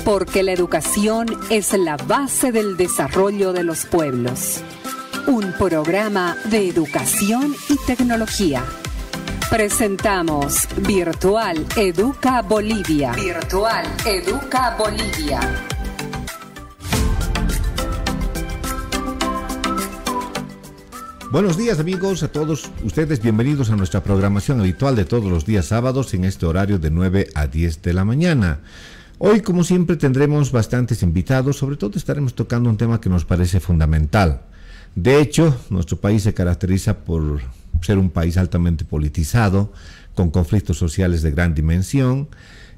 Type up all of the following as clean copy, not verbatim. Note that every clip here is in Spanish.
porque la educación es la base del desarrollo de los pueblos. Un programa de educación y tecnología. Presentamos Virtual Educa Bolivia. Virtual Educa Bolivia. Buenos días amigos, a todos ustedes bienvenidos a nuestra programación habitual de todos los días sábados en este horario de 9 a 10 de la mañana. Hoy, como siempre, tendremos bastantes invitados, sobre todo estaremos tocando un tema que nos parece fundamental. De hecho, nuestro país se caracteriza por ser un país altamente politizado, con conflictos sociales de gran dimensión,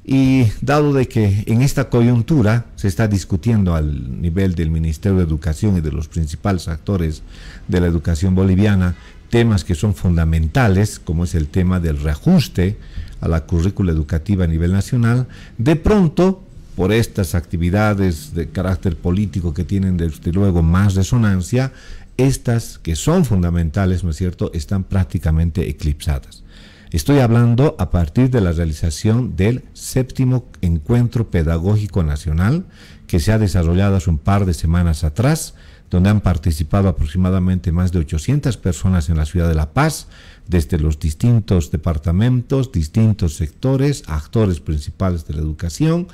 y dado de que en esta coyuntura se está discutiendo al nivel del Ministerio de Educación y de los principales actores de la educación boliviana temas que son fundamentales, como es el tema del reajuste a la currícula educativa a nivel nacional, de pronto, por estas actividades de carácter político que tienen desde luego más resonancia, estas que son fundamentales, ¿no es cierto?, están prácticamente eclipsadas. Estoy hablando a partir de la realización del 7º Encuentro Pedagógico Nacional que se ha desarrollado hace un par de semanas atrás, donde han participado aproximadamente más de 800 personas en la ciudad de La Paz, desde los distintos departamentos, distintos sectores, actores principales de la educación,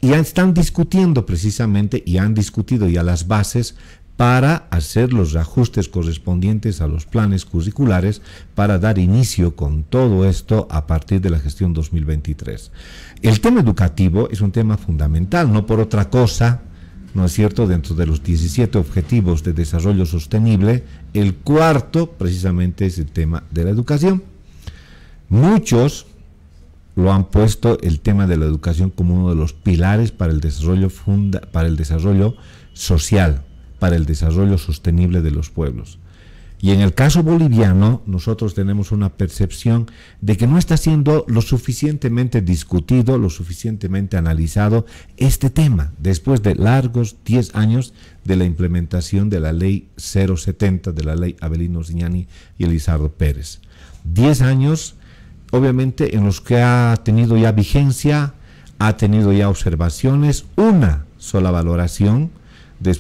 y están discutiendo precisamente, y han discutido ya las bases para hacer los reajustes correspondientes a los planes curriculares para dar inicio con todo esto a partir de la gestión 2023. El tema educativo es un tema fundamental, no por otra cosa, ¿no es cierto?, dentro de los 17 objetivos de desarrollo sostenible, el cuarto precisamente es el tema de la educación. Muchos lo han puesto el tema de la educación como uno de los pilares para el desarrollo social, para el desarrollo sostenible de los pueblos. Y en el caso boliviano, nosotros tenemos una percepción de que no está siendo lo suficientemente discutido, lo suficientemente analizado este tema, después de largos 10 años de la implementación de la ley 070, de la ley Avelino Ziñani y Elizardo Pérez. 10 años, obviamente, en los que ha tenido ya vigencia, ha tenido ya observaciones, una sola valoración.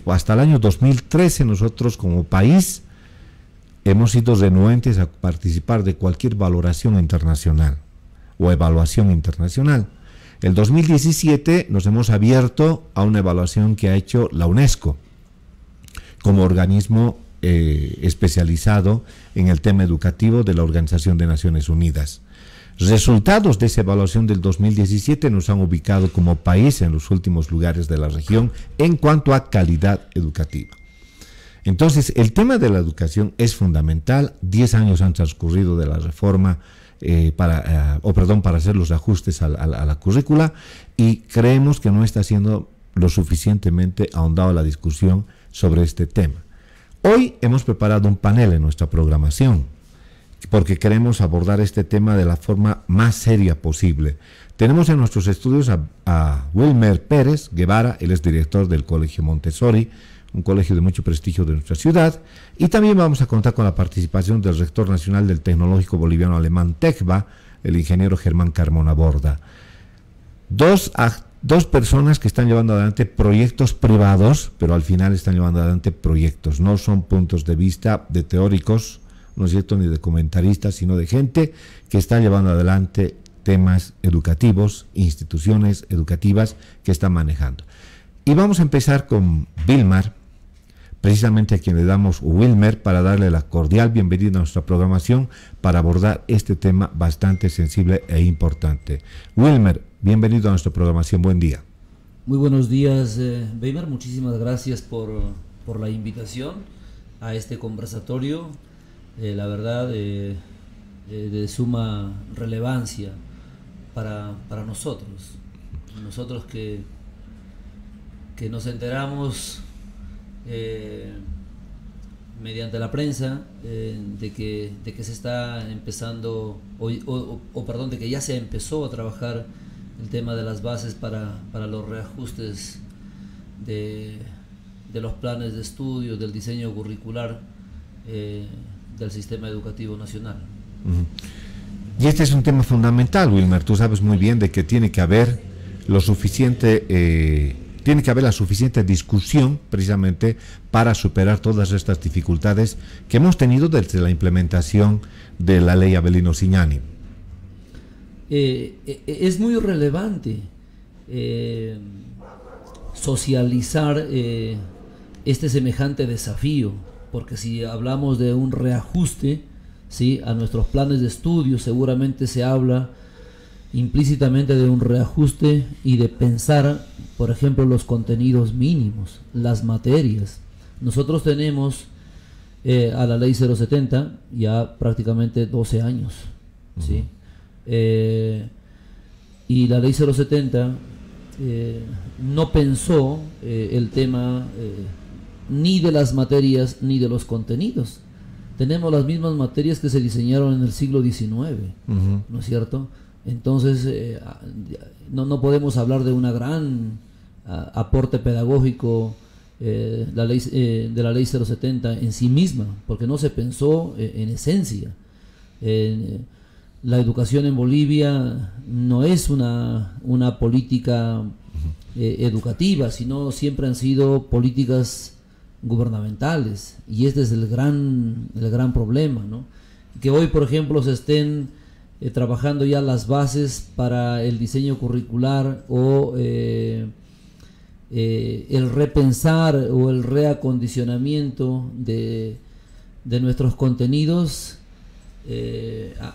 Hasta el año 2013 nosotros como país hemos sido renuentes a participar de cualquier valoración internacional o evaluación internacional. El 2017 nos hemos abierto a una evaluación que ha hecho la UNESCO como organismo especializado en el tema educativo de la Organización de Naciones Unidas. Resultados de esa evaluación del 2017 nos han ubicado como país en los últimos lugares de la región en cuanto a calidad educativa. Entonces, el tema de la educación es fundamental. 10 años han transcurrido de la reforma para hacer los ajustes a la currícula, y creemos que no está siendo lo suficientemente ahondado la discusión sobre este tema. Hoy hemos preparado un panel en nuestra programación, porque queremos abordar este tema de la forma más seria posible. Tenemos en nuestros estudios a Wilmer Pérez Guevara, él es director del Colegio Montessori, un colegio de mucho prestigio de nuestra ciudad, y también vamos a contar con la participación del rector nacional del Tecnológico Boliviano Alemán TECBA, el ingeniero Germán Carmona Borda. Dos personas que están llevando adelante proyectos privados, pero al final están llevando adelante proyectos, no son puntos de vista de teóricos, no es cierto, ni de comentaristas, sino de gente que está llevando adelante temas educativos, instituciones educativas que están manejando. Y vamos a empezar con Wilmer, precisamente a quien le damos Wilmer, para darle la cordial bienvenida a nuestra programación para abordar este tema bastante sensible e importante. Wilmer, bienvenido a nuestra programación, buen día. Muy buenos días, Weimer, muchísimas gracias por la invitación a este conversatorio. La verdad, de suma relevancia para nosotros que nos enteramos mediante la prensa de que se está empezando de que ya se empezó a trabajar el tema de las bases para los reajustes de los planes de estudio, del diseño curricular del sistema educativo nacional. Y este es un tema fundamental, Wilmer. Tú sabes muy bien de que tiene que haber lo suficiente tiene que haber la suficiente discusión precisamente para superar todas estas dificultades que hemos tenido desde la implementación de la ley Avelino Signani. Es muy relevante socializar este semejante desafío, porque si hablamos de un reajuste, ¿sí?, a nuestros planes de estudio, seguramente se habla implícitamente de un reajuste y de pensar, por ejemplo, los contenidos mínimos, las materias. Nosotros tenemos a la ley 070 ya prácticamente 12 años, ¿sí? Y la ley 070 no pensó el tema ni de las materias ni de los contenidos. Tenemos las mismas materias que se diseñaron en el siglo XIX, ¿no es cierto? Entonces no podemos hablar de una gran aporte pedagógico de la ley 070 en sí misma, porque no se pensó en esencia. La educación en Bolivia no es una política educativa, sino siempre han sido políticas gubernamentales, y este es el gran problema, ¿no? Que hoy, por ejemplo, se estén trabajando ya las bases para el diseño curricular o el repensar o el reacondicionamiento de nuestros contenidos.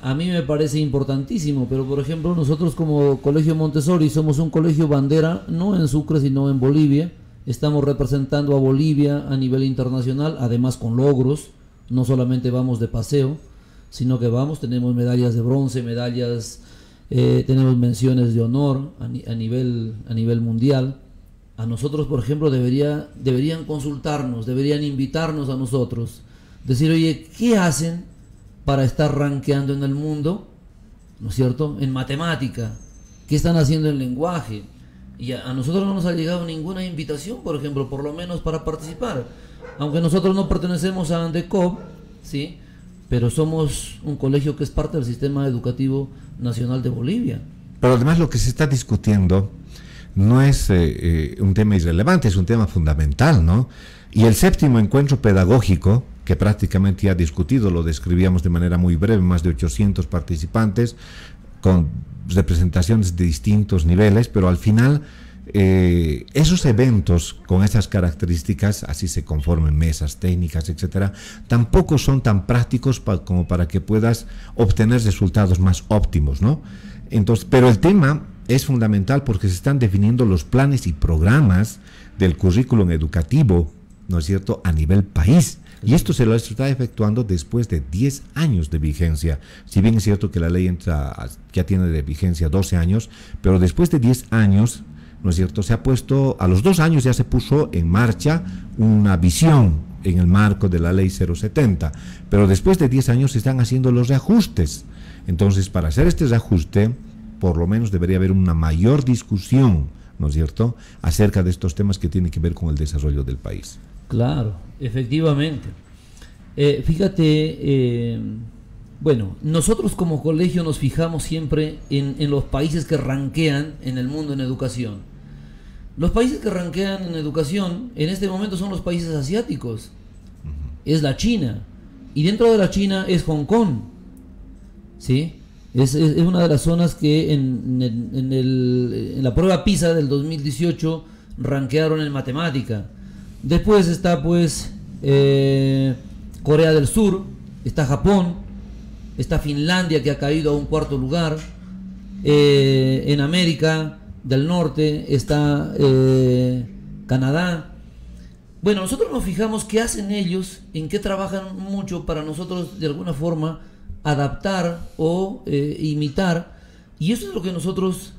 A mí me parece importantísimo, pero por ejemplo nosotros como Colegio Montessori somos un colegio bandera, no en Sucre sino en Bolivia. Estamos representando a Bolivia a nivel internacional, además con logros, no solamente vamos de paseo, sino que tenemos medallas de bronce, tenemos menciones de honor a nivel mundial. A nosotros, por ejemplo, deberían consultarnos, deberían invitarnos a nosotros, decir, oye, ¿qué hacen para estar rankeando en el mundo? ¿No es cierto? En matemática. ¿Qué están haciendo en lenguaje? Y a nosotros no nos ha llegado ninguna invitación, por ejemplo, por lo menos para participar. Aunque nosotros no pertenecemos a ANDECOP, ¿sí?, pero somos un colegio que es parte del sistema educativo nacional de Bolivia. Pero además lo que se está discutiendo no es un tema irrelevante, es un tema fundamental, ¿no? Y el 7º encuentro pedagógico, que prácticamente ya discutido, lo describíamos de manera muy breve, más de 800 participantes, con representaciones de distintos niveles, pero al final esos eventos con esas características, así se conformen mesas técnicas, etcétera, tampoco son tan prácticos como para que puedas obtener resultados más óptimos, ¿no? Entonces, pero el tema es fundamental porque se están definiendo los planes y programas del currículum educativo, ¿no es cierto?, a nivel país. Y esto se lo está efectuando después de 10 años de vigencia. Si bien es cierto que la ley ya tiene de vigencia 12 años, pero después de 10 años, ¿no es cierto?, se ha puesto, a los 2 años ya se puso en marcha una visión en el marco de la ley 070, pero después de 10 años se están haciendo los reajustes. Entonces, para hacer este reajuste, por lo menos debería haber una mayor discusión, ¿no es cierto?, acerca de estos temas que tienen que ver con el desarrollo del país. Claro, efectivamente. Fíjate, bueno, nosotros como colegio nos fijamos siempre en los países que rankean en el mundo en educación. Los países que rankean en educación en este momento son los países asiáticos. Es la China. Y dentro de la China es Hong Kong. ¿Sí? Es una de las zonas que en la prueba PISA del 2018 rankearon en matemática. Después está pues Corea del Sur, está Japón, está Finlandia, que ha caído a un 4º lugar. En América del Norte está Canadá. Bueno, nosotros nos fijamos qué hacen ellos, en qué trabajan mucho para nosotros de alguna forma adaptar o imitar, y eso es lo que nosotros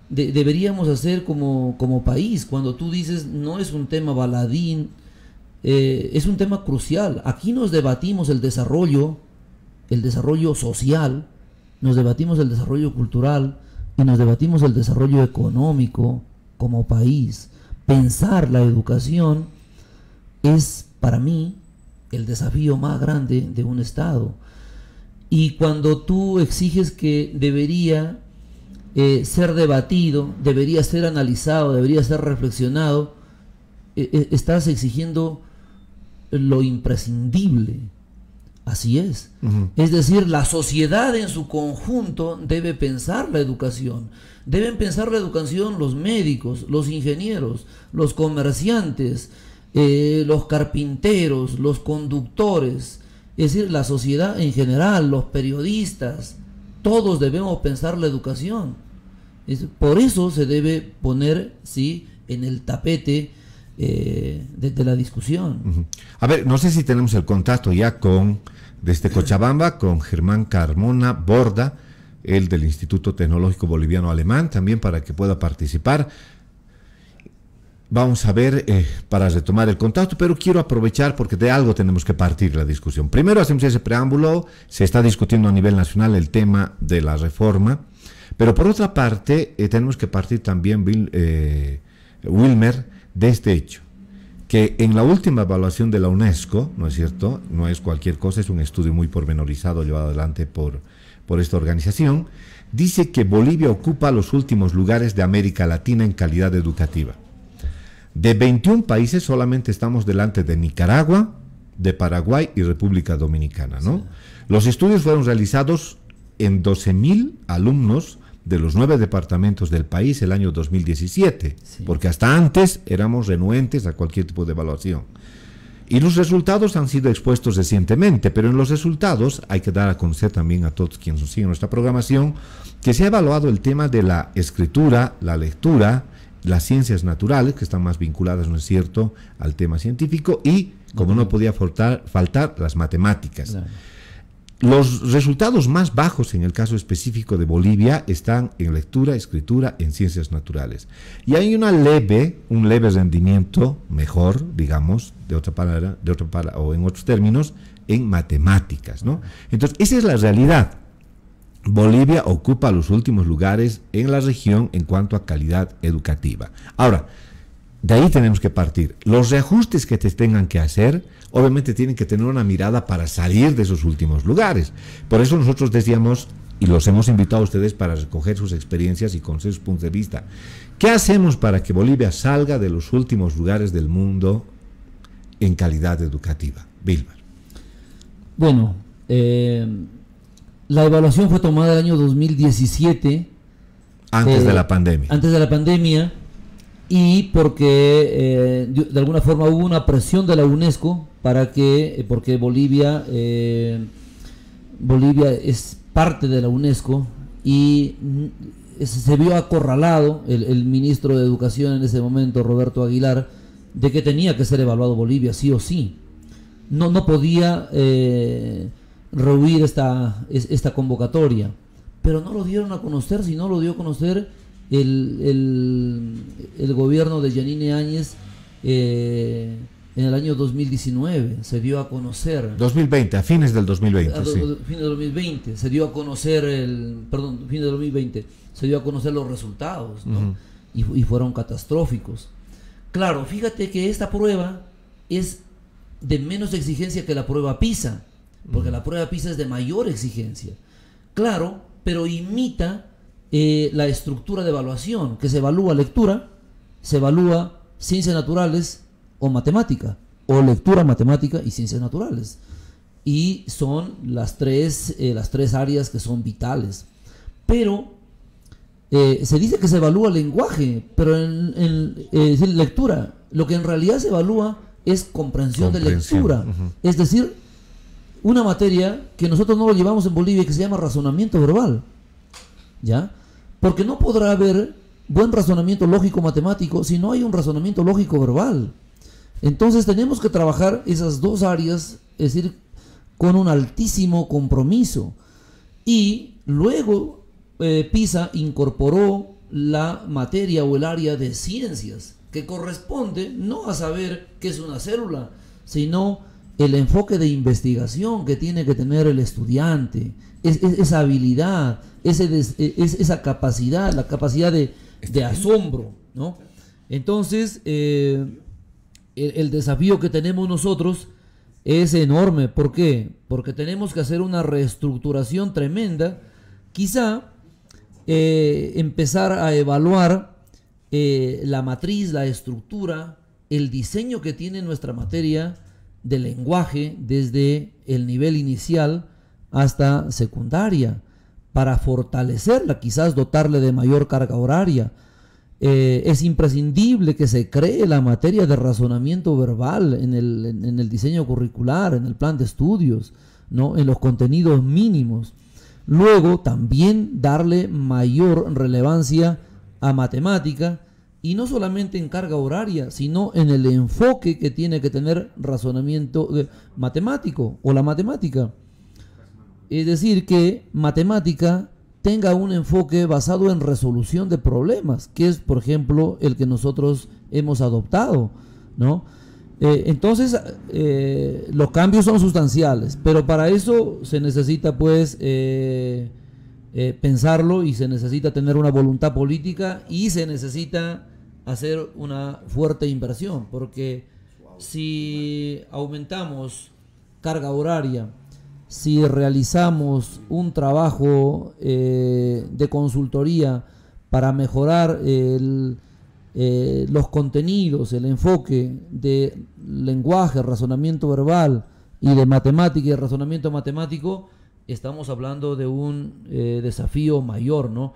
deberíamos hacer como país. Cuando tú dices, no es un tema baladín, es un tema crucial. Aquí nos debatimos el desarrollo social, nos debatimos el desarrollo cultural y nos debatimos el desarrollo económico como país. Pensar la educación es para mí el desafío más grande de un Estado. Y cuando tú exiges que debería ser debatido, debería ser analizado, debería ser reflexionado, estás exigiendo lo imprescindible. Así es. Es decir, la sociedad en su conjunto debe pensar la educación. Deben pensar la educación los médicos, los ingenieros, los comerciantes, los carpinteros, los conductores. Es decir, la sociedad en general, los periodistas, todos debemos pensar la educación. Por eso se debe poner, sí, en el tapete de la discusión. A ver, no sé si tenemos el contacto ya desde Cochabamba, con Germán Carmona Borda, el del Instituto Tecnológico Boliviano Alemán, también para que pueda participar. Vamos a ver, para retomar el contacto, pero quiero aprovechar porque de algo tenemos que partir la discusión. Primero hacemos ese preámbulo, se está discutiendo a nivel nacional el tema de la reforma, pero por otra parte tenemos que partir también, Wilmer, de este hecho, que en la última evaluación de la UNESCO, ¿no es cierto?, no es cualquier cosa, es un estudio muy pormenorizado llevado adelante por esta organización, dice que Bolivia ocupa los últimos lugares de América Latina en calidad educativa. De 21 países solamente estamos delante de Nicaragua, de Paraguay y República Dominicana, ¿no? Sí. Los estudios fueron realizados en 12.000 alumnos de los 9 departamentos del país el año 2017, sí, porque hasta antes éramos renuentes a cualquier tipo de evaluación. Y los resultados han sido expuestos recientemente, pero en los resultados hay que dar a conocer también a todos quienes nos siguen nuestra programación que se ha evaluado el tema de la escritura, la lectura, las ciencias naturales, que están más vinculadas, ¿no es cierto?, al tema científico, y, como no podía faltar, las matemáticas. Claro. Los resultados más bajos en el caso específico de Bolivia están en lectura, escritura, en ciencias naturales. Y hay un leve rendimiento mejor, digamos, de otra palabra, o en otros términos, en matemáticas, ¿no? Entonces, esa es la realidad. Bolivia ocupa los últimos lugares en la región en cuanto a calidad educativa. Ahora, de ahí tenemos que partir. Los reajustes que te tengan que hacer, obviamente tienen que tener una mirada para salir de esos últimos lugares. Por eso nosotros decíamos, y los hemos invitado a ustedes para recoger sus experiencias y conocer sus puntos de vista. ¿Qué hacemos para que Bolivia salga de los últimos lugares del mundo en calidad educativa? Vilmar. Bueno, la evaluación fue tomada el año 2017. Antes de la pandemia. Antes de la pandemia. Y porque de alguna forma hubo una presión de la UNESCO porque Bolivia es parte de la UNESCO y se vio acorralado el ministro de Educación en ese momento, Roberto Aguilar, de que tenía que ser evaluado Bolivia sí o sí. No podía rehuir esta convocatoria, pero no lo dieron a conocer, sino lo dio a conocer el gobierno de Yanine Áñez en el año 2019. Se dio a conocer 2020, a fines del 2020, sí. Fines del 2020 se dio a conocer fines del 2020 se dio a conocer los resultados, ¿no? Y fueron catastróficos. Claro, fíjate que esta prueba es de menos exigencia que la prueba PISA, porque la prueba PISA es de mayor exigencia. Claro, pero imita la estructura de evaluación, que se evalúa lectura, se evalúa ciencias naturales o matemática, o lectura, matemática y ciencias naturales. Y son las tres áreas que son vitales. Pero se dice que se evalúa lenguaje, pero en lectura, lo que en realidad se evalúa es comprensión de lectura. Es decir, una materia que nosotros no lo llevamos en Bolivia, que se llama razonamiento verbal, ¿ya? Porque no podrá haber buen razonamiento lógico matemático si no hay un razonamiento lógico verbal. Entonces tenemos que trabajar esas dos áreas, es decir, con un altísimo compromiso. Y luego PISA incorporó la materia o el área de ciencias, que corresponde no a saber qué es una célula, sino el enfoque de investigación que tiene que tener el estudiante, esa habilidad, esa capacidad, la capacidad de asombro, ¿no? Entonces, el desafío que tenemos nosotros es enorme. ¿Por qué? Porque tenemos que hacer una reestructuración tremenda. Quizá empezar a evaluar la matriz, la estructura, el diseño que tiene nuestra materia de lenguaje desde el nivel inicial hasta secundaria, para fortalecerla, quizás dotarle de mayor carga horaria. Es imprescindible que se cree la materia de razonamiento verbal en el diseño curricular, en el plan de estudios, ¿no? En los contenidos mínimos. Luego también darle mayor relevancia a matemática, y no solamente en carga horaria, sino en el enfoque que tiene que tener razonamiento matemático o la matemática. Es decir, que matemática tenga un enfoque basado en resolución de problemas, que es, por ejemplo, el que nosotros hemos adoptado, ¿no? Entonces, los cambios son sustanciales, pero para eso se necesita, pues, pensarlo, y se necesita tener una voluntad política, y se necesita hacer una fuerte inversión, porque si aumentamos carga horaria, si realizamos un trabajo de consultoría para mejorar los contenidos, el enfoque de lenguaje, razonamiento verbal y de matemática y razonamiento matemático, estamos hablando de un desafío mayor, ¿no?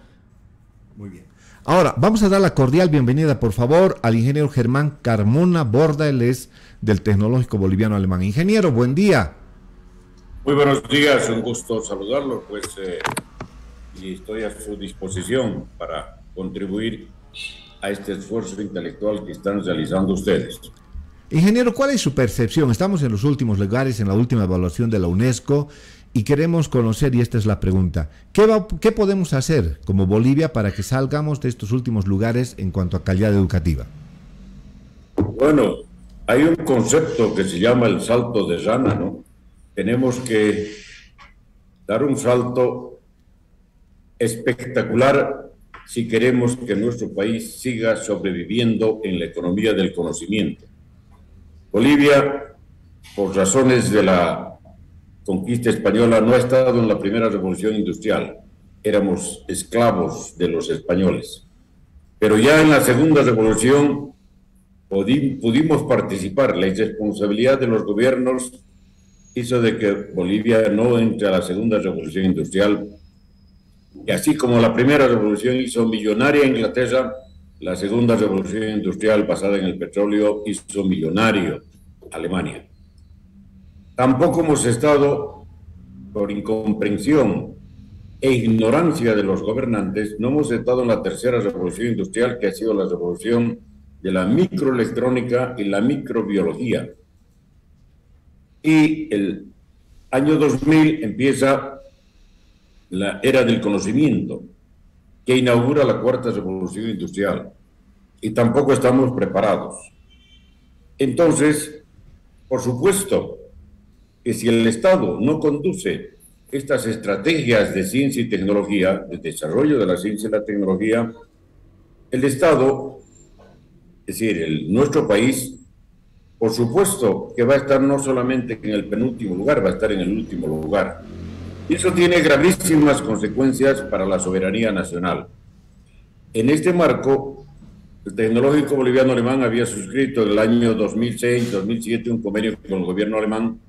Muy bien. Ahora, vamos a dar la cordial bienvenida, por favor, al ingeniero Germán Carmona Borda, él es del Tecnológico Boliviano Alemán. Ingeniero, buen día. Muy buenos días, un gusto saludarlo, pues, y estoy a su disposición para contribuir a este esfuerzo intelectual que están realizando ustedes. Ingeniero, ¿cuál es su percepción? Estamos en los últimos lugares, en la última evaluación de la UNESCO, y queremos conocer, y esta es la pregunta, ¿qué podemos hacer como Bolivia para que salgamos de estos últimos lugares en cuanto a calidad educativa? Bueno, hay un concepto que se llama el salto de rana, ¿no? Tenemos que dar un salto espectacular si queremos que nuestro país siga sobreviviendo en la economía del conocimiento. Bolivia, por razones de la conquista española, no ha estado en la primera revolución industrial. Éramos esclavos de los españoles. Pero ya en la segunda revolución pudimos participar. La irresponsabilidad de los gobiernos hizo de que Bolivia no entre a la segunda revolución industrial. Y así como la primera revolución hizo millonaria a Inglaterra, la segunda revolución industrial basada en el petróleo hizo millonario a Alemania. Tampoco hemos estado, por incomprensión e ignorancia de los gobernantes, no hemos estado en la tercera revolución industrial, que ha sido la revolución de la microelectrónica y la microbiología. Y el año 2000 empieza la era del conocimiento, que inaugura la cuarta revolución industrial. Y tampoco estamos preparados. Entonces, por supuesto, que si el Estado no conduce estas estrategias de ciencia y tecnología, de desarrollo de la ciencia y la tecnología, el Estado, es decir, nuestro país, por supuesto que va a estar no solamente en el penúltimo lugar, va a estar en el último lugar. Y eso tiene gravísimas consecuencias para la soberanía nacional. En este marco, el Tecnológico Boliviano Alemán había suscrito en el año 2006-2007 un convenio con el gobierno alemán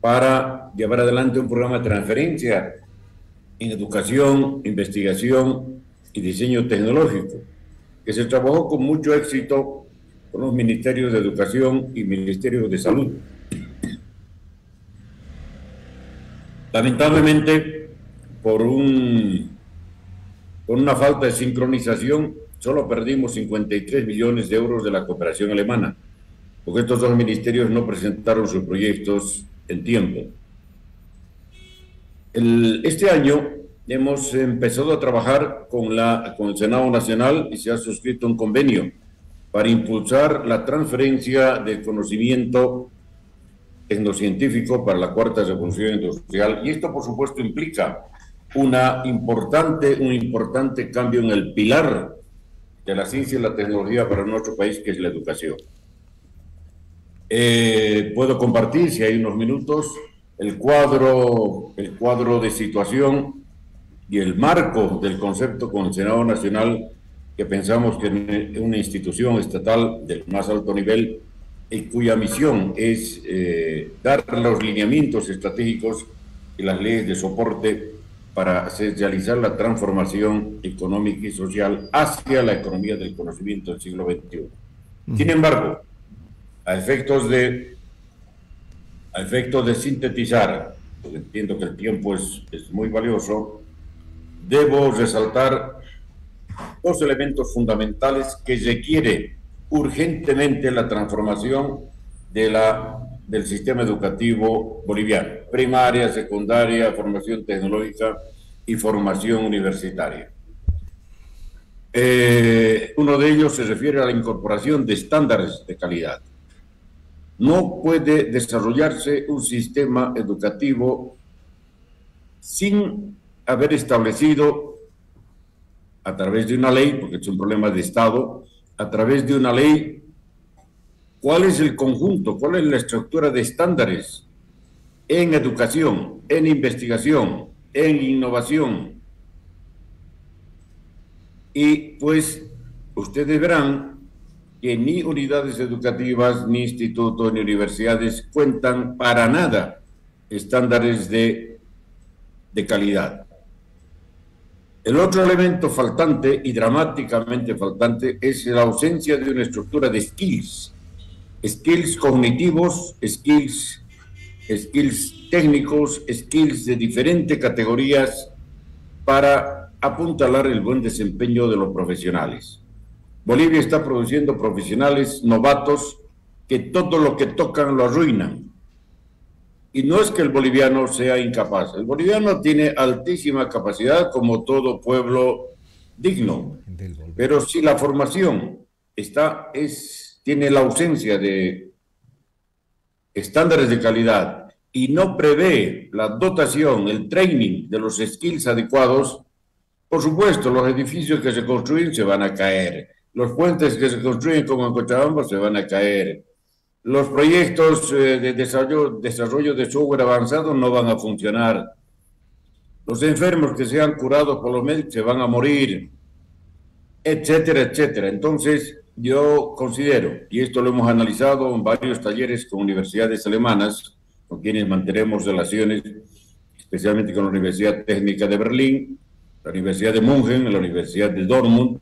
para llevar adelante un programa de transferencia en educación, investigación y diseño tecnológico, que se trabajó con mucho éxito con los ministerios de Educación y Ministerio de Salud. Lamentablemente, por una falta de sincronización, solo perdimos 53 millones de euros de la cooperación alemana, porque estos dos ministerios no presentaron sus proyectos en tiempo. Este año hemos empezado a trabajar con el Senado Nacional y se ha suscrito un convenio para impulsar la transferencia del conocimiento tecnocientífico para la cuarta revolución industrial. Y esto, por supuesto, implica un importante cambio en el pilar de la ciencia y la tecnología para nuestro país, que es la educación. Puedo compartir, si hay unos minutos, el cuadro de situación y el marco del concepto con el Senado Nacional, que pensamos que es una institución estatal del más alto nivel y cuya misión es dar los lineamientos estratégicos y las leyes de soporte para realizar la transformación económica y social hacia la economía del conocimiento del siglo XXI. Sin embargo, a efectos de sintetizar, pues entiendo que el tiempo es muy valioso, debo resaltar dos elementos fundamentales que requiere urgentemente la transformación del sistema educativo boliviano: primaria, secundaria, formación tecnológica y formación universitaria. Uno de ellos se refiere a la incorporación de estándares de calidad. No puede desarrollarse un sistema educativo sin haber establecido, a través de una ley, porque es un problema de Estado, a través de una ley, cuál es el conjunto, cuál es la estructura de estándares en educación, en investigación, en innovación. Y pues ustedes verán que ni unidades educativas, ni institutos, ni universidades cuentan para nada estándares de calidad. El otro elemento faltante y dramáticamente faltante es la ausencia de una estructura de skills cognitivos, skills técnicos, skills de diferentes categorías para apuntalar el buen desempeño de los profesionales. Bolivia está produciendo profesionales novatos que todo lo que tocan lo arruinan. Y no es que el boliviano sea incapaz. El boliviano tiene altísima capacidad como todo pueblo digno. Pero si la formación tiene la ausencia de estándares de calidad y no prevé la dotación, el training de los skills adecuados, por supuesto, los edificios que se construyen se van a caer. Los puentes que se construyen como en Cochabamba se van a caer. Los proyectos de desarrollo de software avanzado no van a funcionar. Los enfermos que sean curados por los médicos se van a morir, etcétera, etcétera. Entonces, yo considero, y esto lo hemos analizado en varios talleres con universidades alemanas, con quienes mantenemos relaciones, especialmente con la Universidad Técnica de Berlín, la Universidad de München, la Universidad de Dortmund.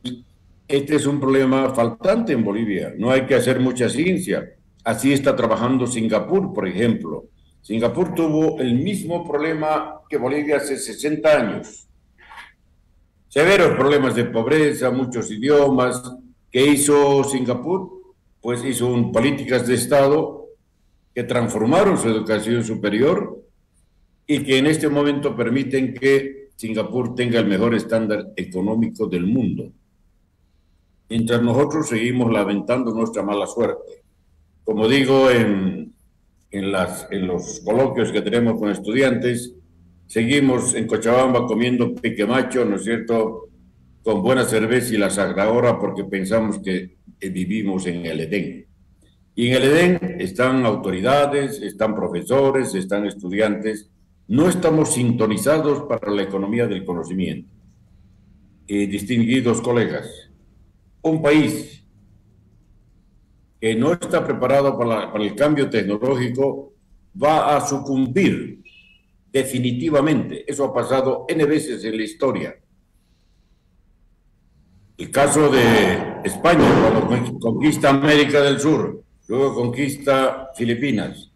Este es un problema faltante en Bolivia. No hay que hacer mucha ciencia. Así está trabajando Singapur, por ejemplo. Singapur tuvo el mismo problema que Bolivia hace 60 años. Severos problemas de pobreza, muchos idiomas. ¿Qué hizo Singapur? Pues hizo políticas de Estado que transformaron su educación superior y que en este momento permiten que Singapur tenga el mejor estándar económico del mundo. Mientras nosotros seguimos lamentando nuestra mala suerte. Como digo en los coloquios que tenemos con estudiantes, seguimos en Cochabamba comiendo piquemacho, ¿no es cierto?, con buena cerveza y la sagradora, porque pensamos que vivimos en el Edén. Y en el Edén están autoridades, están profesores, están estudiantes. No estamos sintonizados para la economía del conocimiento. Distinguidos colegas, un país que no está preparado para el cambio tecnológico va a sucumbir definitivamente. Eso ha pasado N veces en la historia. El caso de España, cuando conquista América del Sur, luego conquista Filipinas,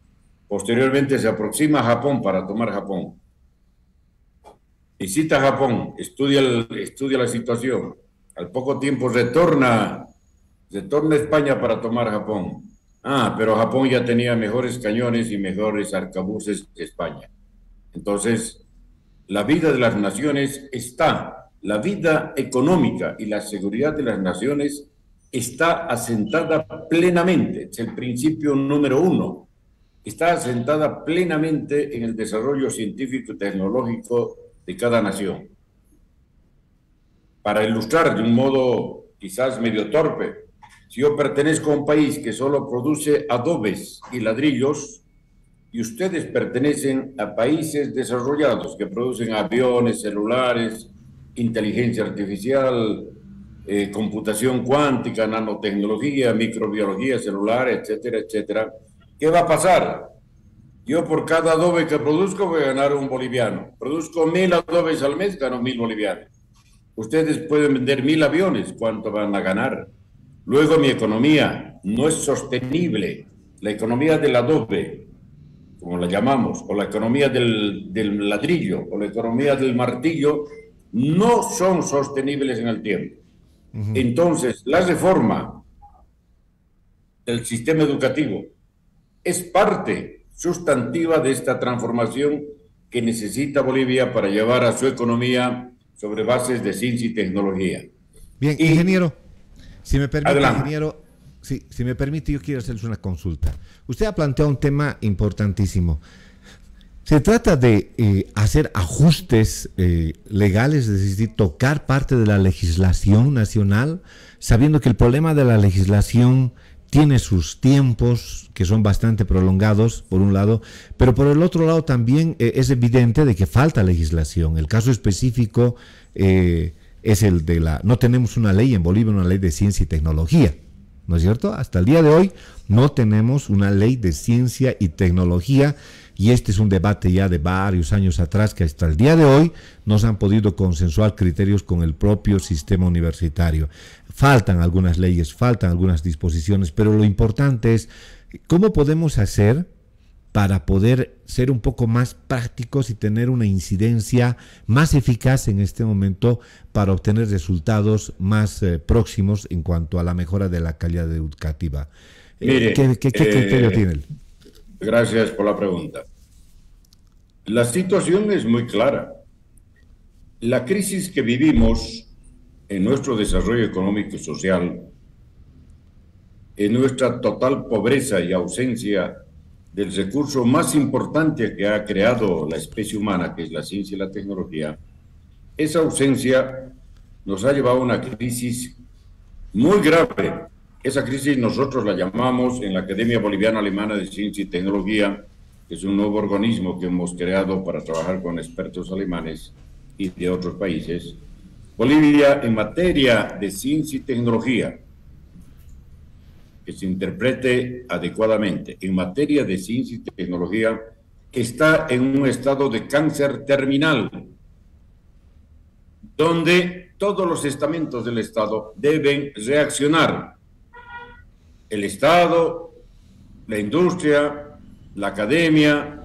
posteriormente se aproxima a Japón para tomar Japón. Visita Japón, estudia la situación. Al poco tiempo retorna a España para tomar Japón. Pero Japón ya tenía mejores cañones y mejores arcabuces que España. Entonces, la vida de las naciones la vida económica y la seguridad de las naciones está asentada plenamente, es el principio número 1, está asentada plenamente en el desarrollo científico y tecnológico de cada nación. Para ilustrar de un modo quizás medio torpe, si yo pertenezco a un país que solo produce adobes y ladrillos, y ustedes pertenecen a países desarrollados que producen aviones, celulares, inteligencia artificial, computación cuántica, nanotecnología, microbiología celular, etcétera, etcétera. ¿Qué va a pasar? Yo por cada adobe que produzco voy a ganar un boliviano. Produzco 1000 adobes al mes, gano 1000 bolivianos. Ustedes pueden vender 1000 aviones, ¿cuánto van a ganar? Luego mi economía no es sostenible. La economía del adobe, como la llamamos, o la economía del ladrillo, o la economía del martillo, no son sostenibles en el tiempo. Entonces, la reforma del sistema educativo es parte sustantiva de esta transformación que necesita Bolivia para llevar a su economía sobre bases de ciencia y tecnología. Bien, ingeniero, si me permite, adelante. ingeniero, si me permite, yo quiero hacerles una consulta. Usted ha planteado un tema importantísimo. Se trata de hacer ajustes legales, es decir, tocar parte de la legislación nacional, sabiendo que el problema de la legislación tiene sus tiempos, que son bastante prolongados, por un lado, pero por el otro lado también es evidente de que falta legislación. El caso específico es el de no tenemos una ley en Bolivia, una ley de ciencia y tecnología, ¿no es cierto? Hasta el día de hoy no tenemos una ley de ciencia y tecnología, y este es un debate ya de varios años atrás, que hasta el día de hoy no se han podido consensuar criterios con el propio sistema universitario. Faltan algunas leyes, faltan algunas disposiciones, pero lo importante es cómo podemos hacer para poder ser un poco más prácticos y tener una incidencia más eficaz en este momento para obtener resultados más próximos en cuanto a la mejora de la calidad educativa. Mire, ¿Qué criterio tiene él? Gracias por la pregunta. La situación es muy clara. La crisis que vivimos en nuestro desarrollo económico y social, en nuestra total pobreza y ausencia del recurso más importante que ha creado la especie humana, que es la ciencia y la tecnología, esa ausencia nos ha llevado a una crisis muy grave. Esa crisis nosotros la llamamos en la Academia Boliviana Alemana de Ciencia y Tecnología, que es un nuevo organismo que hemos creado para trabajar con expertos alemanes y de otros países. Bolivia, en materia de ciencia y tecnología, que se interprete adecuadamente, en materia de ciencia y tecnología, está en un estado de cáncer terminal, donde todos los estamentos del Estado deben reaccionar. El Estado, la industria, la academia,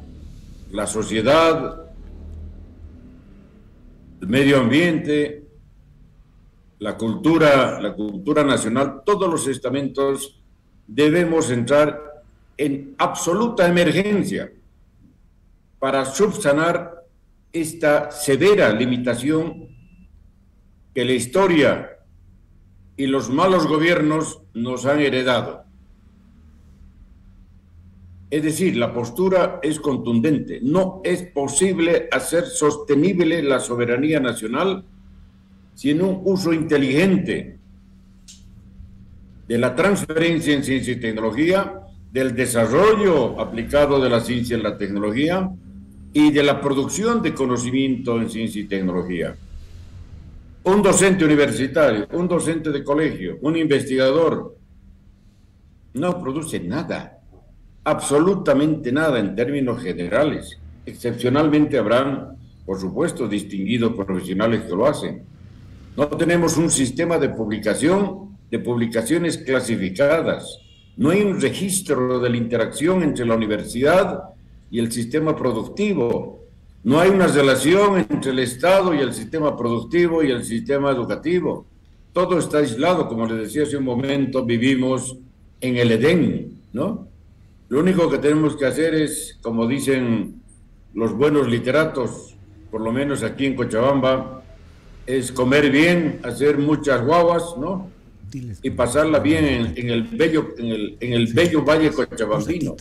la sociedad, el medio ambiente, la cultura nacional, todos los estamentos debemos entrar en absoluta emergencia para subsanar esta severa limitación que la historia y los malos gobiernos nos han heredado. Es decir, la postura es contundente. No es posible hacer sostenible la soberanía nacional sin un uso inteligente de la transferencia en ciencia y tecnología, del desarrollo aplicado de la ciencia y la tecnología y de la producción de conocimiento en ciencia y tecnología. Un docente universitario, un docente de colegio, un investigador, no produce nada, absolutamente nada en términos generales. Excepcionalmente habrán, por supuesto, distinguidos profesionales que lo hacen. No tenemos un sistema de publicación, de publicaciones clasificadas. No hay un registro de la interacción entre la universidad y el sistema productivo. No hay una relación entre el Estado y el sistema productivo y el sistema educativo. Todo está aislado, como les decía hace un momento, vivimos en el Edén, ¿no? Lo único que tenemos que hacer es, como dicen los buenos literatos, por lo menos aquí en Cochabamba, es comer bien, hacer muchas guaguas, ¿no? Y pasarla bien en el bello valle cochabambino.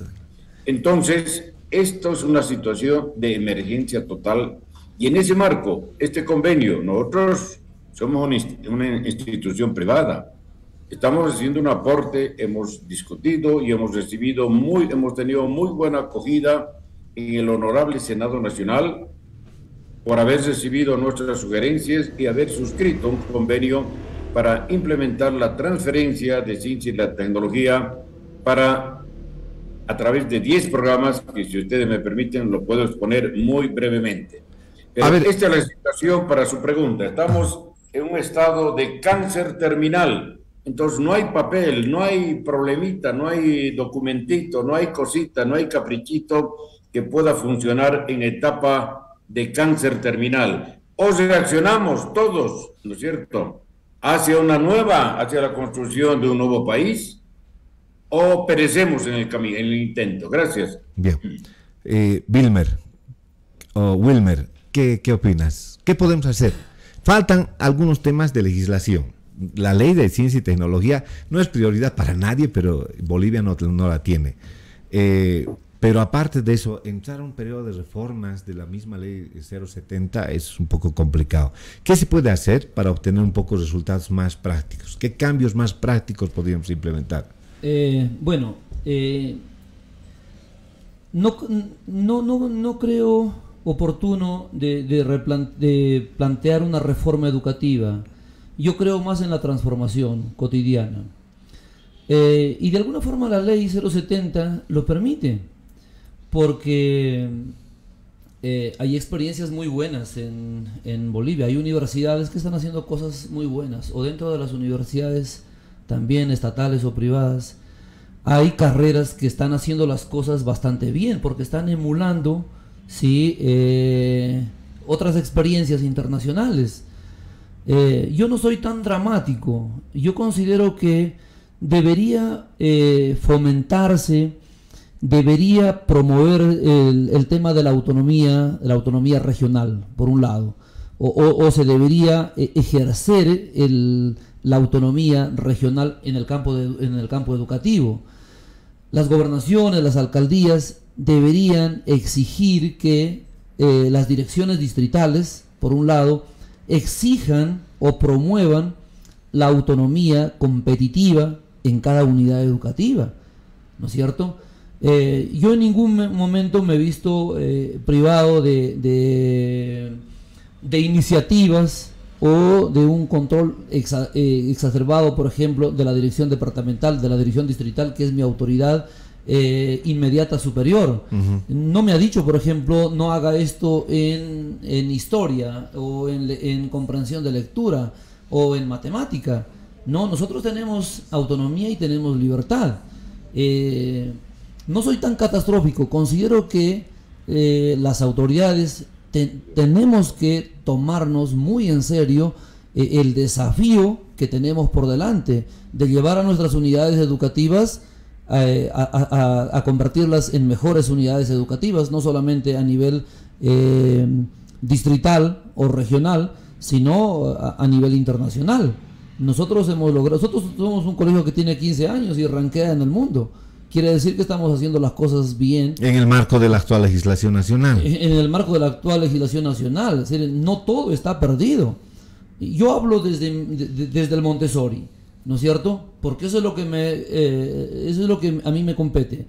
Entonces, esto es una situación de emergencia total y en ese marco, este convenio, nosotros somos una institución privada, Estamos haciendo un aporte, hemos discutido y hemos tenido muy buena acogida en el Honorable Senado Nacional por haber recibido nuestras sugerencias y haber suscrito un convenio para implementar la transferencia de ciencia y la tecnología a través de 10 programas, que si ustedes me permiten lo puedo exponer muy brevemente. Pero esta es la situación para su pregunta. Estamos en un estado de cáncer terminal, entonces no hay papel, no hay problemita, no hay documentito, no hay cosita, no hay caprichito que pueda funcionar en etapa de cáncer terminal. O reaccionamos todos, ¿no es cierto?, hacia la construcción de un nuevo país, o perecemos en el camino, en el intento. Gracias. Bien. Wilmer, ¿qué opinas? ¿Qué podemos hacer? Faltan algunos temas de legislación. La ley de ciencia y tecnología no es prioridad para nadie, pero Bolivia no la tiene. Pero aparte de eso, entrar a un periodo de reformas de la misma ley 070 es un poco complicado. ¿Qué se puede hacer para obtener un poco resultados más prácticos? ¿Qué cambios más prácticos podríamos implementar? No creo oportuno de plantear una reforma educativa. Yo creo más en la transformación cotidiana. Y de alguna forma la ley 070 lo permite, porque hay experiencias muy buenas en Bolivia. Hay universidades que están haciendo cosas muy buenas, o dentro de las universidades también estatales o privadas, hay carreras que están haciendo las cosas bastante bien, porque están emulando, ¿sí?, otras experiencias internacionales. Yo no soy tan dramático. Yo considero que debería fomentarse, debería promover el tema de la autonomía regional, por un lado, o se debería ejercer la autonomía regional en el campo educativo. Las gobernaciones, las alcaldías deberían exigir que las direcciones distritales, por un lado, exijan o promuevan la autonomía competitiva en cada unidad educativa, ¿no es cierto? Yo en ningún momento me he visto privado de iniciativas o de un control exacerbado, por ejemplo, de la dirección departamental, de la dirección distrital, que es mi autoridad inmediata superior. No me ha dicho, por ejemplo, no haga esto en historia o en comprensión de lectura o en matemática. No, nosotros tenemos autonomía y tenemos libertad. No soy tan catastrófico. Considero que las autoridades tenemos que tomarnos muy en serio el desafío que tenemos por delante de llevar a nuestras unidades educativas a convertirlas en mejores unidades educativas, no solamente a nivel distrital o regional, sino a nivel internacional. Nosotros somos un colegio que tiene 15 años y rankea en el mundo. Quiere decir que estamos haciendo las cosas bien. En el marco de la actual legislación nacional. En el marco de la actual legislación nacional. Es decir, no todo está perdido. Yo hablo desde el Montessori, ¿no es cierto? Porque eso es lo que a mí me compete.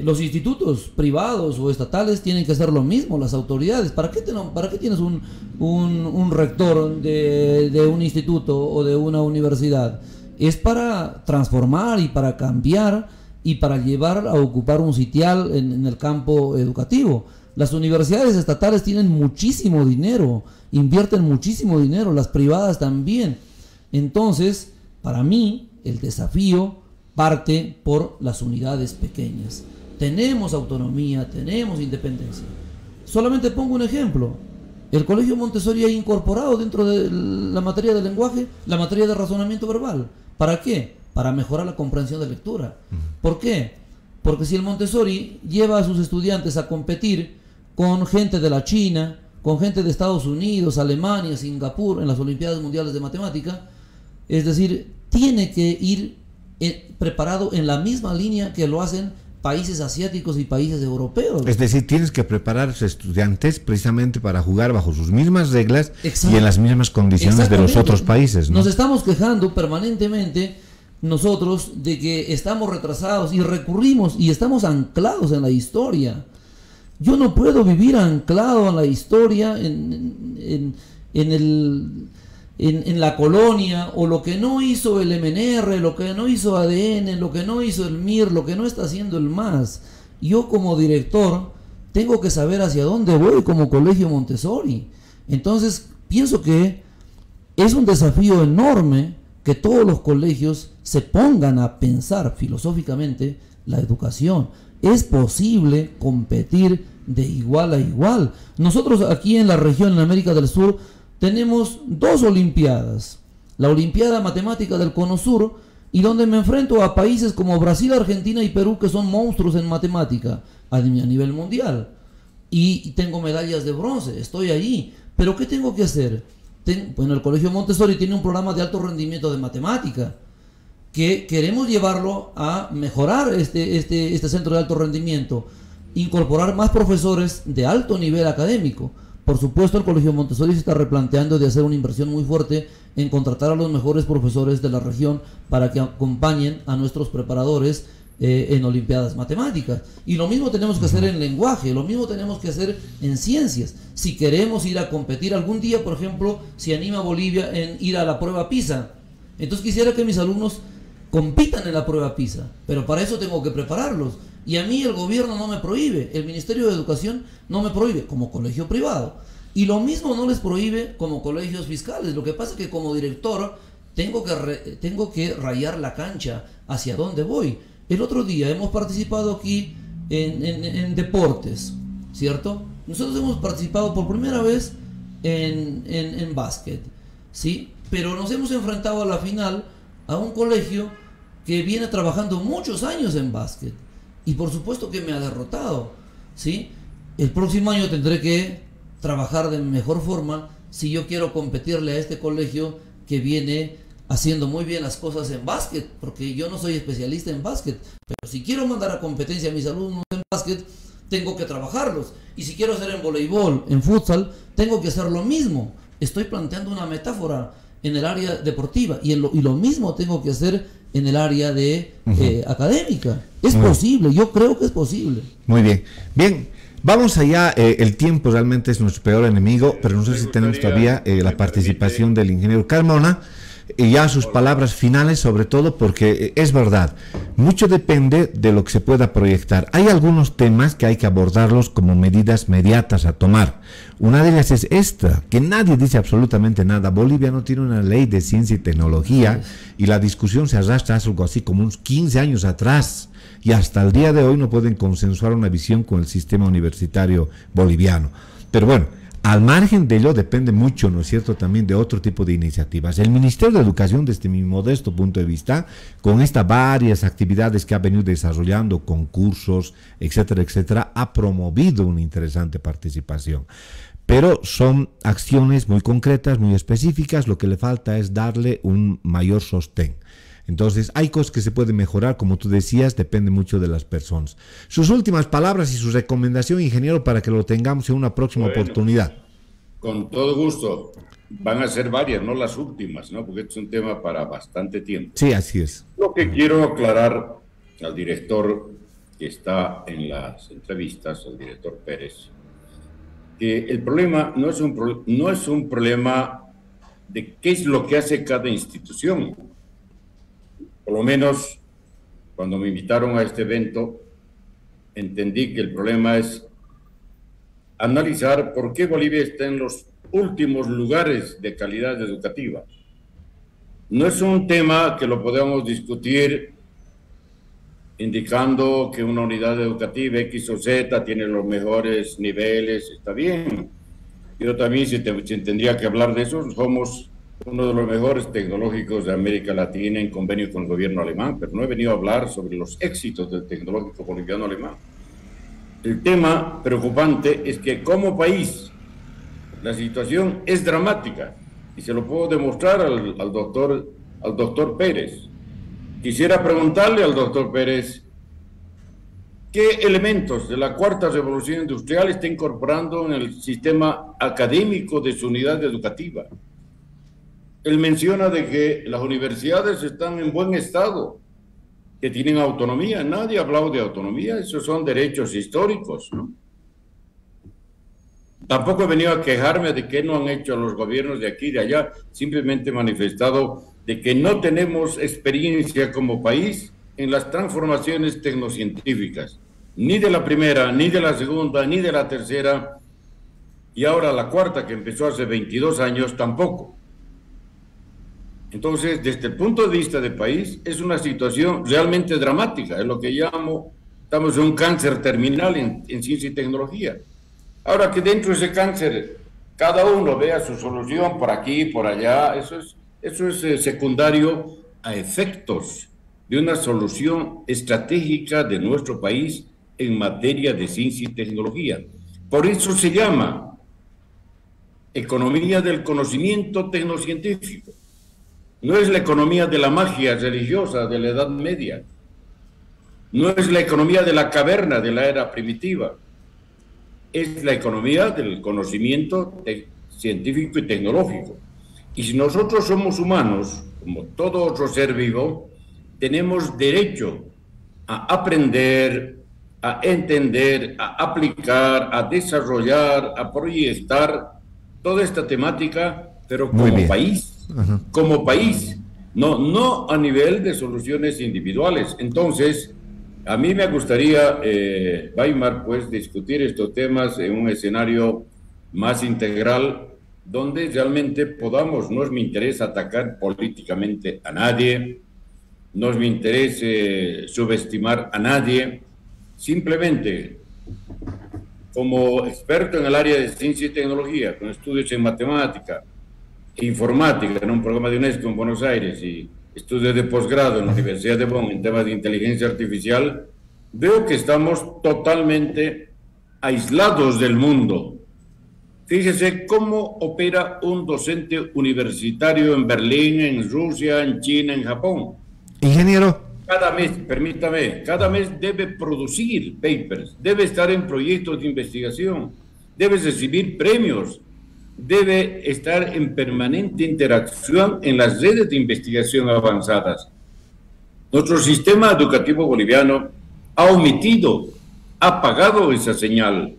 Los institutos privados o estatales tienen que hacer lo mismo, las autoridades. ¿Para qué tienes un rector de un instituto o de una universidad? Es para transformar y para cambiar y para llevar a ocupar un sitial en el campo educativo. Las universidades estatales tienen muchísimo dinero, invierten muchísimo dinero, las privadas también. Entonces, para mí, el desafío parte por las unidades pequeñas. Tenemos autonomía, tenemos independencia. Solamente pongo un ejemplo. El Colegio Montessori ha incorporado dentro de la materia de lenguaje la materia de razonamiento verbal. ¿Para qué? Para mejorar la comprensión de lectura. ¿Por qué? Porque si el Montessori lleva a sus estudiantes a competir con gente de la China, con gente de Estados Unidos, Alemania, Singapur, en las Olimpiadas Mundiales de Matemática, es decir, tiene que ir preparado en la misma línea que lo hacen países asiáticos y países europeos. Es decir, tienes que preparar a los estudiantes precisamente para jugar bajo sus mismas reglas. Exacto. Y en las mismas condiciones de los otros países, ¿no? Nos estamos quejando permanentemente nosotros de que estamos retrasados y recurrimos y estamos anclados en la historia. Yo no puedo vivir anclado en la historia, en la colonia, o lo que no hizo el MNR, lo que no hizo ADN, lo que no hizo el MIR, lo que no está haciendo el MAS. Yo como director tengo que saber hacia dónde voy como Colegio Montessori. Entonces pienso que es un desafío enorme que todos los colegios se pongan a pensar filosóficamente la educación. Es posible competir de igual a igual. Nosotros aquí en la región, en América del Sur, tenemos 2 olimpiadas. La Olimpiada Matemática del Cono Sur, y donde me enfrento a países como Brasil, Argentina y Perú, que son monstruos en matemática a nivel mundial. Y tengo medallas de bronce, estoy ahí. Pero ¿qué tengo que hacer? Bueno, el Colegio Montessori tiene un programa de alto rendimiento de matemática, que queremos llevarlo a mejorar este centro de alto rendimiento, incorporar más profesores de alto nivel académico. Por supuesto, el Colegio Montessori se está replanteando de hacer una inversión muy fuerte en contratar a los mejores profesores de la región para que acompañen a nuestros preparadores en olimpiadas matemáticas. Y lo mismo tenemos que hacer en lenguaje, lo mismo tenemos que hacer en ciencias. Si queremos ir a competir algún día, por ejemplo, si anima a Bolivia en ir a la prueba PISA, entonces quisiera que mis alumnos compitan en la prueba PISA, pero para eso tengo que prepararlos. Y a mí el gobierno no me prohíbe, el Ministerio de Educación no me prohíbe, como colegio privado. Y lo mismo no les prohíbe como colegios fiscales. Lo que pasa es que como director tengo que rayar la cancha hacia dónde voy. El otro día hemos participado aquí en deportes, ¿cierto? Nosotros hemos participado por primera vez en básquet, ¿sí? Pero nos hemos enfrentado a la final a un colegio que viene trabajando muchos años en básquet. Y por supuesto que me ha derrotado, ¿sí? El próximo año tendré que trabajar de mejor forma si yo quiero competirle a este colegio que viene haciendo muy bien las cosas en básquet, porque yo no soy especialista en básquet, pero si quiero mandar a competencia a mis alumnos en básquet, tengo que trabajarlos. Y si quiero hacer en voleibol, en futsal, tengo que hacer lo mismo. Estoy planteando una metáfora en el área deportiva y lo mismo tengo que hacer en el área de académica. Es posible, yo creo que es posible. Muy bien. Bien, vamos allá. El tiempo realmente es nuestro peor enemigo, pero no sé si tenemos todavía la participación del ingeniero Carmona. Y ya sus palabras finales, sobre todo porque es verdad, mucho depende de lo que se pueda proyectar. Hay algunos temas que hay que abordarlos como medidas inmediatas a tomar. Una de ellas es esta, que nadie dice absolutamente nada. Bolivia no tiene una ley de ciencia y tecnología y la discusión se arrastra hace algo así como unos 15 años atrás y hasta el día de hoy no pueden consensuar una visión con el sistema universitario boliviano. Pero bueno, al margen de ello depende mucho, ¿no es cierto?, también de otro tipo de iniciativas. El Ministerio de Educación, desde mi modesto punto de vista, con estas varias actividades que ha venido desarrollando, concursos, etcétera, etcétera, ha promovido una interesante participación. Pero son acciones muy concretas, muy específicas, lo que le falta es darle un mayor sostén. Entonces, hay cosas que se pueden mejorar, como tú decías, depende mucho de las personas. Sus últimas palabras y su recomendación, ingeniero, para que lo tengamos en una próxima oportunidad. Con todo gusto. Van a ser varias, no las últimas, ¿no? Porque este es un tema para bastante tiempo. Sí, así es. Lo que quiero aclarar al director que está en las entrevistas, al director Pérez, que el problema no es un problema de qué es lo que hace cada institución. Por lo menos, cuando me invitaron a este evento, entendí que el problema es analizar por qué Bolivia está en los últimos lugares de calidad educativa. No es un tema que lo podemos discutir indicando que una unidad educativa X o Z tiene los mejores niveles, está bien. Pero también si tendría que hablar de eso, somos uno de los mejores tecnológicos de América Latina en convenio con el gobierno alemán, pero no he venido a hablar sobre los éxitos del tecnológico boliviano alemán. El tema preocupante es que como país la situación es dramática y se lo puedo demostrar al doctor Pérez. Quisiera preguntarle al doctor Pérez qué elementos de la cuarta revolución industrial está incorporando en el sistema académico de su unidad educativa. Él menciona de que las universidades están en buen estado, que tienen autonomía. Nadie ha hablado de autonomía, esos son derechos históricos, ¿no? Tampoco he venido a quejarme de qué no han hecho los gobiernos de aquí y de allá, simplemente he manifestado de que no tenemos experiencia como país en las transformaciones tecnocientíficas, ni de la primera, ni de la segunda, ni de la tercera, y ahora la cuarta, que empezó hace 22 años, tampoco. Entonces, desde el punto de vista del país, es una situación realmente dramática, es lo que llamo, estamos en un cáncer terminal en ciencia y tecnología. Ahora que dentro de ese cáncer, cada uno vea su solución por aquí, por allá, eso es secundario a efectos de una solución estratégica de nuestro país en materia de ciencia y tecnología. Por eso se llama economía del conocimiento tecnocientífico. No es la economía de la magia religiosa de la Edad Media. No es la economía de la caverna de la era primitiva. Es la economía del conocimiento científico y tecnológico. Y si nosotros somos humanos, como todo otro ser vivo, tenemos derecho a aprender, a entender, a aplicar, a desarrollar, a proyectar toda esta temática, pero como país. Como país, no a nivel de soluciones individuales. Entonces, a mí me gustaría, Weimar, pues, discutir estos temas en un escenario más integral, donde realmente podamos, no es mi interés atacar políticamente a nadie, no es mi interés subestimar a nadie, simplemente como experto en el área de ciencia y tecnología, con estudios en matemática, informática en un programa de UNESCO en Buenos Aires y estudios de posgrado en la Universidad de Bonn en temas de inteligencia artificial, veo que estamos totalmente aislados del mundo. Fíjese cómo opera un docente universitario en Berlín, en Rusia, en China, en Japón. Ingeniero. Cada mes, permítame, cada mes debe producir papers, debe estar en proyectos de investigación, debe recibir premios, debe estar en permanente interacción en las redes de investigación avanzadas. Nuestro sistema educativo boliviano ha omitido, ha apagado esa señal.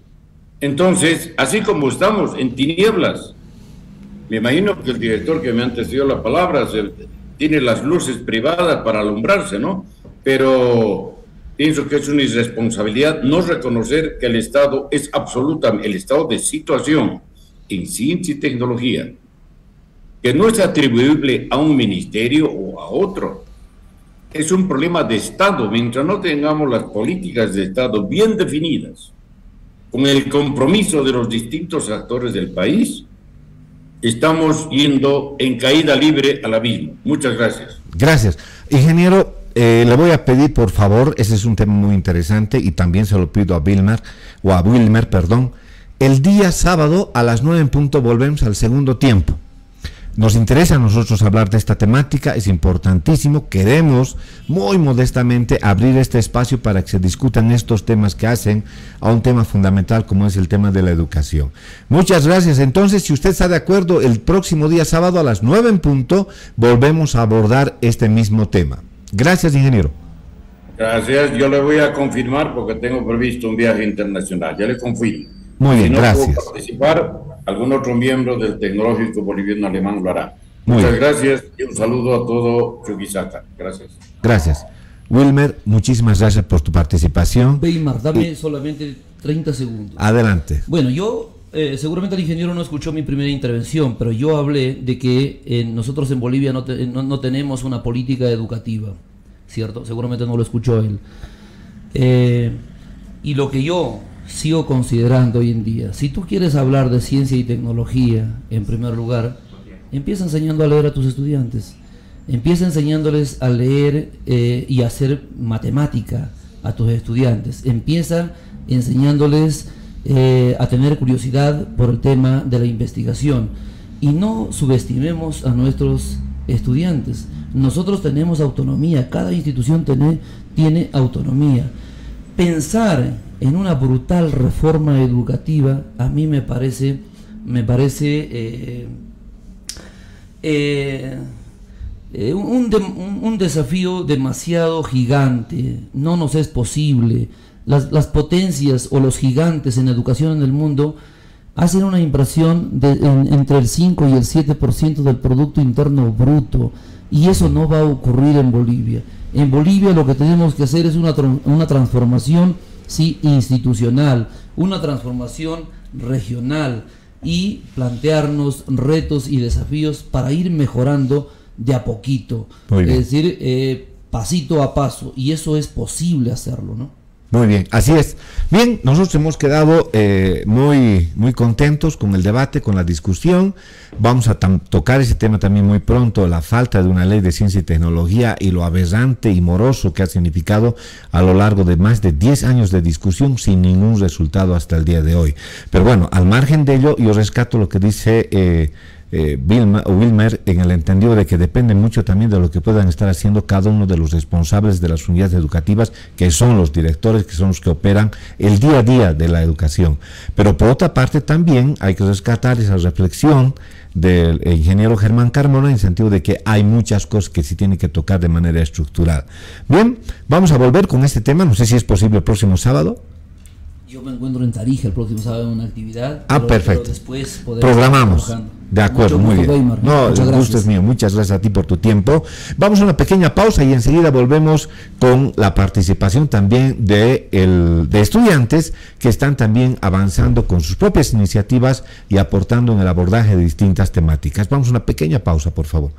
Entonces, así como estamos en tinieblas, me imagino que el director que me antecedió la palabra tiene las luces privadas para alumbrarse, ¿no? Pero pienso que es una irresponsabilidad no reconocer que el Estado es absolutamente, el estado de situación en ciencia y tecnología, que no es atribuible a un ministerio o a otro. Es un problema de Estado. Mientras no tengamos las políticas de Estado bien definidas, con el compromiso de los distintos actores del país, estamos yendo en caída libre al abismo. Muchas gracias. Gracias. Ingeniero, le voy a pedir, por favor, ese es un tema muy interesante y también se lo pido a Wilmer, perdón. El día sábado a las 9 en punto volvemos al segundo tiempo. Nos interesa a nosotros hablar de esta temática, es importantísimo, queremos muy modestamente abrir este espacio para que se discutan estos temas que hacen a un tema fundamental como es el tema de la educación. Muchas gracias. Entonces, si usted está de acuerdo, el próximo día sábado a las 9 en punto volvemos a abordar este mismo tema. Gracias, ingeniero. Gracias, yo le voy a confirmar porque tengo previsto un viaje internacional, ya le confirmo. Muy bien, si no gracias. puedo participar, algún otro miembro del Tecnológico Boliviano Alemán lo hará. Muchas gracias y un saludo a todo Chuquisaca. Gracias. Gracias. Wilmer, muchísimas gracias por tu participación. Weimar, dame solamente 30 segundos. Adelante. Bueno, yo, seguramente el ingeniero no escuchó mi primera intervención, pero yo hablé de que nosotros en Bolivia no tenemos una política educativa, ¿cierto? Seguramente no lo escuchó él. Y lo que yo sigo considerando hoy en día, si tú quieres hablar de ciencia y tecnología, en primer lugar, empieza enseñando a leer a tus estudiantes, empieza enseñándoles a leer y a hacer matemática a tus estudiantes, empieza enseñándoles a tener curiosidad por el tema de la investigación y no subestimemos a nuestros estudiantes. Nosotros tenemos autonomía, cada institución tiene autonomía. Pensar en una brutal reforma educativa a mí me parece un desafío demasiado gigante. No nos es posible. Las potencias o los gigantes en educación en el mundo hacen una inversión entre el 5 y el 7% del Producto Interno Bruto, y eso no va a ocurrir en Bolivia. En Bolivia lo que tenemos que hacer es una transformación, sí, institucional, una transformación regional, y plantearnos retos y desafíos para ir mejorando de a poquito, es decir, pasito a paso, y eso es posible hacerlo, ¿no? Muy bien, así es. Bien, nosotros hemos quedado muy contentos con el debate, con la discusión. Vamos a tocar ese tema también muy pronto, la falta de una ley de ciencia y tecnología y lo aberrante y moroso que ha significado a lo largo de más de 10 años de discusión sin ningún resultado hasta el día de hoy. Pero bueno, al margen de ello, yo rescato lo que dice Wilmer, en el entendido de que depende mucho también de lo que puedan estar haciendo cada uno de los responsables de las unidades educativas, que son los directores, que son los que operan el día a día de la educación. Pero por otra parte también hay que rescatar esa reflexión del ingeniero Germán Carmona, en el sentido de que hay muchas cosas que se tienen que tocar de manera estructural. Bien, vamos a volver con este tema, no sé si es posible el próximo sábado. Yo me encuentro en Tarija el próximo sábado en una actividad. Perfecto. Pero después programamos. De acuerdo, muy bien. Weimar. No, el gusto es mío. Muchas gracias a ti por tu tiempo. Vamos a una pequeña pausa y enseguida volvemos con la participación también de estudiantes que están también avanzando con sus propias iniciativas y aportando en el abordaje de distintas temáticas. Vamos a una pequeña pausa, por favor.